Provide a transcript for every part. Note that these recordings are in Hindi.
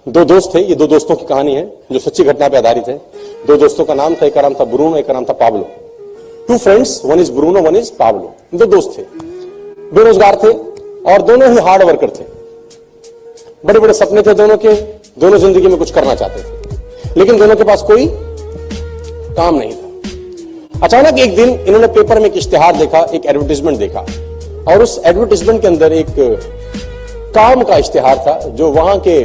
दो दोस्त थे। ये दो दोस्तों की कहानी है जो सच्ची घटना पर आधारित है। दो दोस्तों का नाम था, एक का नाम था ब्रूनो, एक का नाम था Pablo. Two friends, one is Bruno, one is Pablo. दो दोस्त थे, बेरोजगार थे और दोनों ही हार्ड वर्कर थे। बड़े बड़े सपने थे दोनों के, दोनों जिंदगी में कुछ करना चाहते थे, लेकिन दोनों के पास कोई काम नहीं था। अचानक एक दिन इन्होंने पेपर में एक इश्तिहार देखा, एक एडवर्टाइजमेंट देखा, और उस एडवर्टाइजमेंट के अंदर एक काम का इश्तिहार था जो वहां के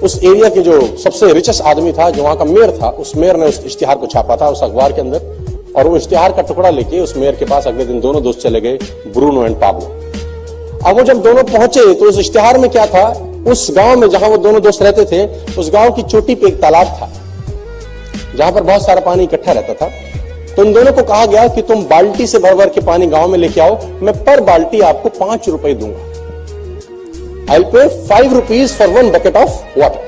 उस एरिया के जो सबसे रिचेस्ट आदमी था, जो वहां का मेयर था, उस मेयर ने उस इश्तिहार को छापा था उस अखबार के अंदर। और वो इश्तिहार का टुकड़ा लेके उस मेयर के पास अगले दिन दोनों दोस्त चले गए, ब्रूनो एंड पाब्लो। अब वो जब दोनों पहुंचे तो उस इश्तिहार में क्या था, उस गांव में जहां वो दोनों दोस्त रहते थे, उस गांव की चोटी पे एक तालाब था जहां पर बहुत सारा पानी इकट्ठा रहता था। तो उन दोनों को कहा गया कि तुम बाल्टी से भर भर के पानी गांव में लेके आओ, मैं पर बाल्टी आपको 5 रुपए दूंगा। I will pay 5 rupees for 1 bucket of water.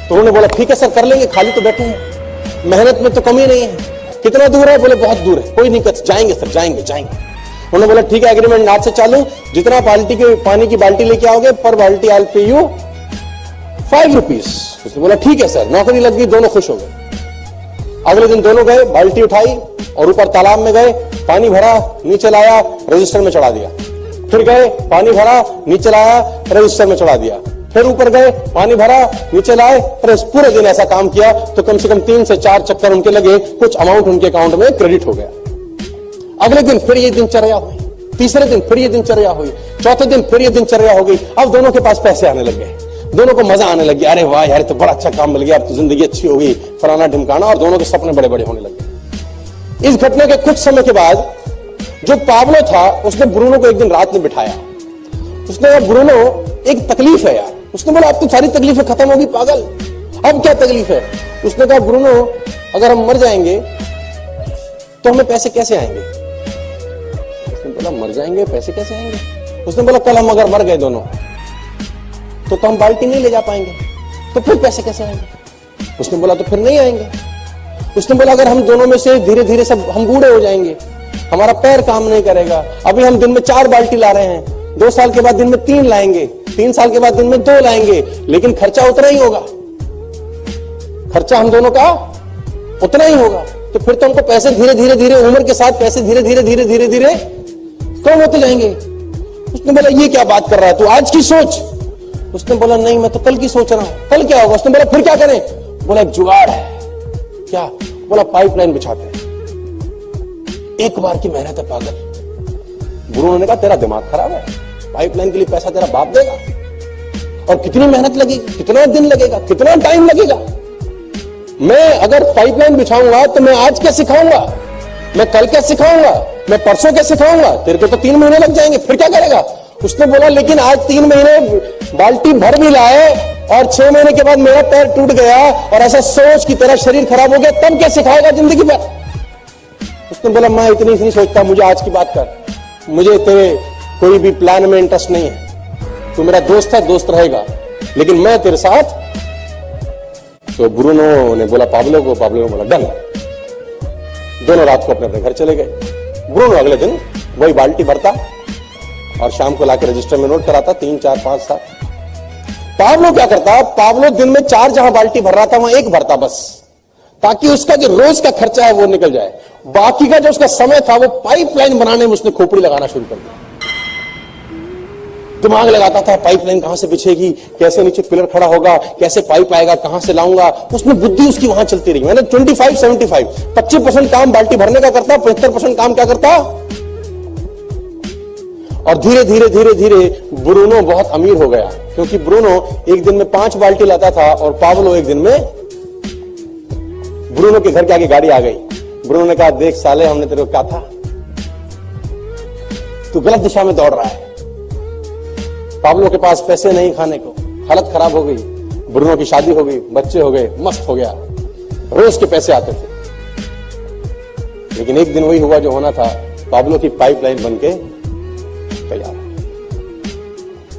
तो उन्होंने बोला ठीक है सर, कर लेंगे, खाली तो बैठे हैं, मेहनत में तो कमी नहीं है। कितना दूर है? बोले बहुत दूर है। कोई नहीं, जाएंगे सर, जाएंगे जाएंगे। उन्होंने बोला ठीक है, एग्रीमेंट आज से चालू, जितना बाल्टी के पानी की बाल्टी लेके आओगे पर बाल्टी I will pay you 5 rupees. उसने बोला ठीक है सर। नौकरी लग गई, दोनों खुश हो गए। अगले दिन दोनों गए, बाल्टी उठाई और ऊपर तालाब में गए, पानी भरा, नीचे लाया, रजिस्टर में चढ़ा दिया। फिर गए, पानी भरा, नीचे लाया, रजिस्टर में चढ़ा दिया। फिर ऊपर गए, पानी भरा, नीचे लाए। पूरे दिन ऐसा काम किया तो कम से कम 3 से 4 चक्कर उनके लगे, कुछ अमाउंट उनके अकाउंट में क्रेडिट हो गया। अगले दिन फिर ये दिनचर्या हुई, तीसरे दिन फिर ये दिनचर्या हुई, चौथे दिन फिर ये दिनचर्या हो गई। अब दोनों के पास पैसे आने लग गए, दोनों को मजा आने लग गया। अरे वाह यार, तो बड़ा अच्छा काम मिल गया, अब तो जिंदगी अच्छी हो गई, फलाना ढिमकाना, और दोनों के सपने बड़े बड़े होने लगे। इस घटना के कुछ समय के बाद जो पाब्लो था उसने ब्रूनो को एक दिन रात में बिठाया। उसने कहा ब्रूनो, एक तकलीफ है यार। उसने बोला अब तो सारी तकलीफें खत्म होगी पागल, अब क्या तकलीफ है? उसने कहा ब्रूनो, अगर हम मर जाएंगे तो हमें पैसे कैसे आएंगे? उसने बोला मर जाएंगे, पैसे कैसे आएंगे? उसने बोला कल हम अगर मर गए दोनों तो हम बाल्टी नहीं ले जा पाएंगे, तो फिर पैसे कैसे आएंगे? उसने बोला तो फिर नहीं आएंगे। उसने बोला अगर हम दोनों में से धीरे धीरे सब हम बूढ़े हो जाएंगे, हमारा पैर काम नहीं करेगा, अभी हम दिन में 4 बाल्टी ला रहे हैं, 2 साल के बाद दिन में 3 लाएंगे, 3 साल के बाद दिन में 2 लाएंगे, लेकिन खर्चा उतना ही होगा, खर्चा हम दोनों का उतना ही होगा। तो फिर तो हमको पैसे धीरे धीरे धीरे, उम्र के साथ पैसे धीरे धीरे धीरे धीरे धीरे कम होते जाएंगे। उसने बोला ये क्या बात कर रहा है तू, आज की सोच। उसने बोला नहीं, मैं तो कल की सोच रहा हूं, कल क्या होगा? उसने बोला फिर क्या करें? बोला एक जुगाड़ है। क्या? बोला पाइपलाइन बिछाते हैं, एक बार की मेहनत है पागल। ब्रूनो ने कहा तेरा दिमाग खराब है, पाइपलाइन के लिए पैसा तेरा बाप देगा, और कितनी मेहनत लगेगी, कितना दिन लगेगा, कितना टाइम लगेगा? मैं अगर पाइपलाइन बिछाऊंगा तो मैं आज क्या सिखाऊंगा, मैं कल क्या सिखाऊंगा, मैं परसों क्या सिखाऊंगा? तेरे को तो 3 महीने लग जाएंगे, फिर क्या करेगा? उसने बोला लेकिन आज 3 महीने बाल्टी भर भी लाए और 6 महीने के बाद मेरा पैर टूट गया और ऐसा सोच की तरह शरीर खराब हो गया, तब क्या सिखाएगा जिंदगी भर? उसने बोला मैं इतनी नहीं सोचता, मुझे आज की बात कर, मुझे तेरे कोई भी प्लान में इंटरेस्ट नहीं है, तू मेरा दोस्त है, दोस्त रहेगा, लेकिन मैं तेरे साथ। तो ब्रूनो ने बोला पाब्लो को, पाब्लो ने बोला डन। दोनों रात को अपने अपने घर चले गए। ब्रूनो अगले दिन वही बाल्टी भरता और शाम को लाके रजिस्टर में नोट कराता, 3, 4, 5, 7। पाब्लो क्या करता, पाब्लो दिन में 4 जहां बाल्टी भर रहा था वहां 1 भरता बस, ताकि उसका जो रोज का खर्चा है वो निकल जाए। बाकी का जो उसका समय था वो पाइपलाइन बनाने में उसने खोपड़ी लगाना शुरू कर दिया। दिमाग लगाता था पाइपलाइन कहां से बिछेगी, कैसे नीचे पिलर खड़ा होगा, कैसे पाइप आएगा, कहां से लाऊंगा, उसमें बुद्धि उसकी वहां चलती रही। मैंने 25-75 25% काम बाल्टी भरने का करता, 75% काम क्या करता। और धीरे धीरे धीरे धीरे ब्रूनो बहुत अमीर हो गया, क्योंकि ब्रूनो एक दिन में 5 बाल्टी लाता था और पाब्लो एक दिन में। ब्रूनो के घर के आगे गाड़ी आ गई। ब्रूनो ने कहा देख साले, हमने तेरे को कहा था, तू गलत दिशा में दौड़ रहा है। पाब्लो के पास पैसे नहीं खाने को, हालत खराब हो गई, ब्रूनो की शादी हो गई, बच्चे हो गए, मस्त हो गया, रोज के पैसे आते थे। लेकिन एक दिन वही हुआ जो होना था, पाब्लो की पाइपलाइन बनके तैयार,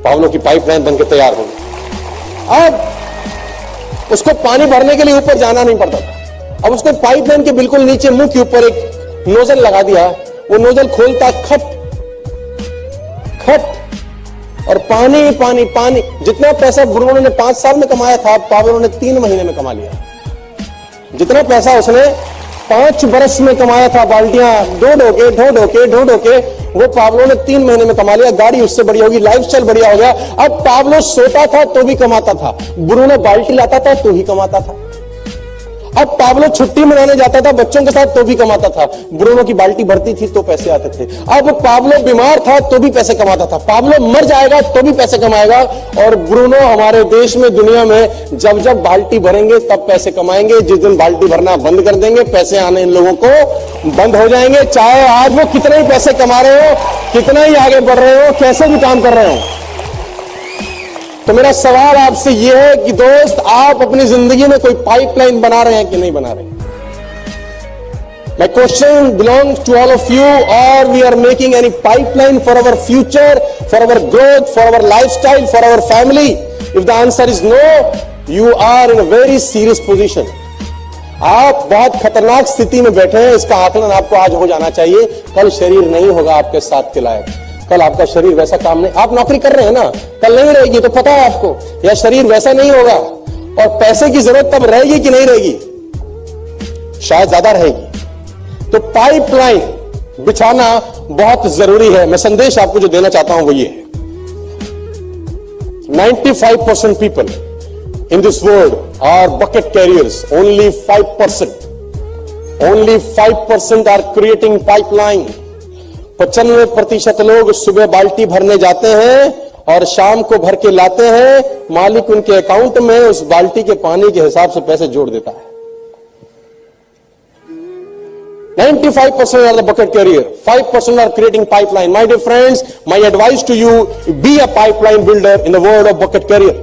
पाब्लो की पाइपलाइन बनके तैयार हो गई। अब उसको पानी भरने के लिए ऊपर जाना नहीं पड़ता था, अब उसने पाइपलाइन के बिल्कुल नीचे मुंह के ऊपर एक नोजल लगा दिया, वो नोजल खोलता खट खट और पानी पानी पानी। जितना पैसा ब्रूनो ने 5 साल में कमाया था, पाब्लो ने 3 महीने में कमा लिया। जितना पैसा उसने 5 बरस में कमाया था, बाल्टियां ढो ढो के, वो पाब्लो ने 3 महीने में कमा लिया। गाड़ी उससे बढ़िया होगी, लाइफस्टाइल बढ़िया हो गया। अब पाब्लो सोता था तो भी कमाता था, ब्रूनो बाल्टी लाता था तो ही कमाता था। अब पाब्लो छुट्टी मनाने जाता था बच्चों के साथ तो भी कमाता था, ब्रूनो की बाल्टी भरती थी तो पैसे आते थे। अब पाब्लो बीमार था तो भी पैसे कमाता था, पाब्लो मर जाएगा तो भी पैसे कमाएगा। और ब्रूनो हमारे देश में, दुनिया में जब जब बाल्टी भरेंगे तब पैसे कमाएंगे। जिस दिन बाल्टी भरना बंद कर देंगे, पैसे आने इन लोगों को बंद हो जाएंगे। चाहे आज वो कितने ही पैसे कमा रहे हो, कितना ही आगे बढ़ रहे हो, कैसे भी काम कर रहे हो। तो मेरा सवाल आपसे यह है कि दोस्त, आप अपनी जिंदगी में कोई पाइपलाइन बना रहे हैं कि नहीं बना रहे? My question belongs to all of you, or we are making any pipeline for our future, for our growth, for our lifestyle, for our family? If the answer is no, you are in a very serious position. आप बहुत खतरनाक स्थिति में बैठे हैं। इसका आकलन आपको आज हो जाना चाहिए। कल शरीर नहीं होगा आपके साथ के लायक, कल आपका शरीर वैसा काम नहीं। आप नौकरी कर रहे हैं ना, कल नहीं रहेगी तो पता है आपको, या शरीर वैसा नहीं होगा और पैसे की जरूरत तब रहेगी कि नहीं रहेगी? शायद ज्यादा रहेगी। तो पाइपलाइन बिछाना बहुत जरूरी है। मैं संदेश आपको जो देना चाहता हूं वो ये है, 95% people in this world are bucket carriers, only 5% are creating pipeline. 95% लोग सुबह बाल्टी भरने जाते हैं और शाम को भर के लाते हैं। मालिक उनके अकाउंट में उस बाल्टी के पानी के हिसाब से पैसे जोड़ देता है। 95% are the bucket carrier, 5% are creating pipeline. My dear friends, my advice to you, be a pipeline builder in the world of bucket carrier.